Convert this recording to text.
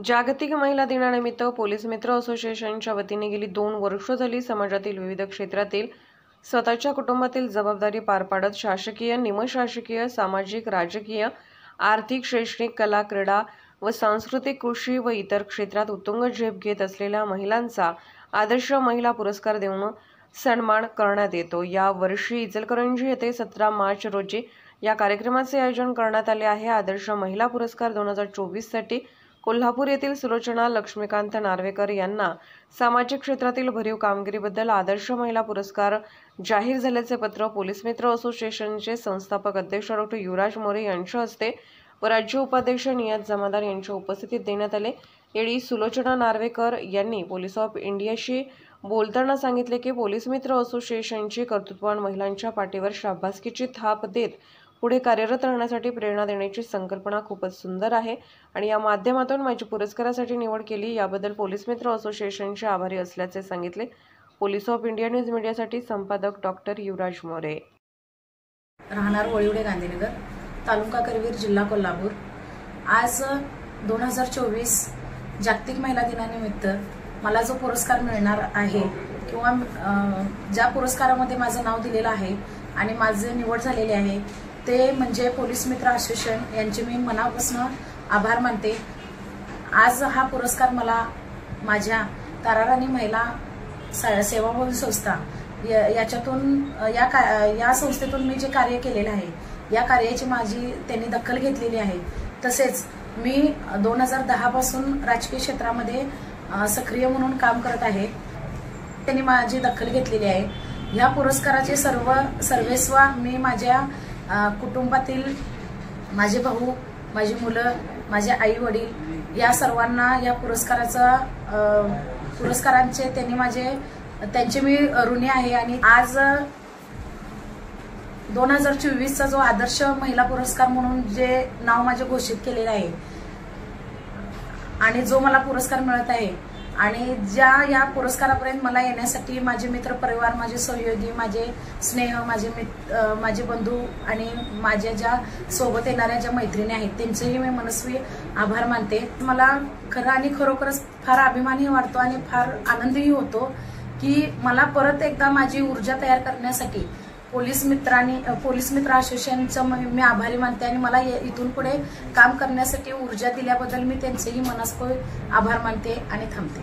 जागतिक महिला दिनानिमित्त पोलीस मित्र असोसिएशनच्या वतीने गेली 2 वर्ष झाली समाजातील विविध क्षेत्रातील स्वतःच्या कुटुंबातील जबाबदारी पार पाडत शासकीय, निमशासकीय, सामाजिक, राजकीय, आर्थिक, शैक्षणिक, कला, क्रीडा व सांस्कृतिक, कृषी व इतर क्षेत्रात उत्तुंग झेप घेत असलेल्या महिलांचा आदर्श महिला पुरस्कार देऊन सन्मान करण्यात येतो। या वर्षी इचलकरंजी येथे 17 मार्च रोजी या कार्यक्रमाचे आयोजन करण्यात आले आहे। आदर्श महिला पुरस्कार 2024 साठी कोल्हापूर येथील सुलोचना लक्ष्मीकांत नार्वेकर यांना सामाजिक क्षेत्रातील भरीव कामगिरीबद्दल आदर्श महिला पुरस्कार जाहीर झाल्याचे पत्र पोलीस मित्र असोसिएशनचे संस्थापक अध्यक्ष डॉ. युवराज मोरे यांच्या हस्ते व राज्य उपाध्यक्ष नियाज जमादार यांच्या उपस्थितीत देण्यात आले। यावेळी सुलोचना नार्वेकर यांनी पोलीस ऑफ इंडियाशी बोलताना सांगितले की पोलीस मित्र असोसिएशनची कर्तृत्ववान महिलांच्या पाठीवर शाबासकीची थाप देत पुढे कार्यरत राहण्यासाठी प्रेरणा देण्याची संकल्पना खूपच सुंदर आहे आणि या माध्यमातून माझी पुरस्कारासाठी निवड केली, याबद्दल पोलीस मित्र असोसिएशनचे आभारी असल्याचे सांगितले। पोलीस ऑफ इंडिया न्यूज मीडियासाठी संपादक डॉ. युवराज मोरे। राहणार वळिवडे, गांधीनगर, तालुका करवीर, जिल्हा कोल्हापूर। आज 2024 जागतिक महिला दिनानिमित्त मला जो पुरस्कार मिळणार आहे किंवा ज्या पुरस्कारामध्ये माझं नाव दिलेलं आहे आणि माझे निवड झालेली आहे ते म्हणजे पोलीस मित्र असोसिएशन यांचे मी मनापासून आभार मानते। आज हा पुरस्कार मला माझ्या ताराराणी महिला सेवाभावी संस्था याच्यातून या संस्थेतून मी जे कार्य केलेले आहे या कार्याची माझी त्यांनी दखल घेतलेली आहे। तसेच मी 2010 पासून राजकीय क्षेत्रामध्ये सक्रिय म्हणून काम करत आहे, त्यांनी माझी दखल घेतलेली आहे। या पुरस्काराचे सर्वेस्व मी माझ्या कुटुंबातील माझे भाऊ, माझी मुलं, माझे आई वडील या सर्वांना या पुरस्कारांचे त्यांचे मी ऋणी आहे। आणि आज 2024 चा जो आदर्श महिला पुरस्कार म्हणून जे नाव माझे घोषित केलेले आहे आणि जो मला पुरस्कार मिळत आहे आणि या पुरस्कारापर्यंत मला येण्यासाठी माझे मित्र परिवार, माझे सहयोगी, माझे स्नेह, माझे बंधू आणि माझ्या ज्या सोबत येणाऱ्या ज्या मैत्रिणी आहेत त्यांचेही मी मनस्वी आभार मानते। मला खरं आणि खरोखरच फार अभिमानही वाटतो आणि फार आनंदही होतो की मला परत एकदा माझी ऊर्जा तयार करण्यासाठी पोलीस मित्र असोसिएशनचं मी आभारी मानते आणि मला इथून पुढे काम करण्यासाठी ऊर्जा दिल्याबद्दल मी त्यांचेही मनस्वी आभार मानते आणि थांबते।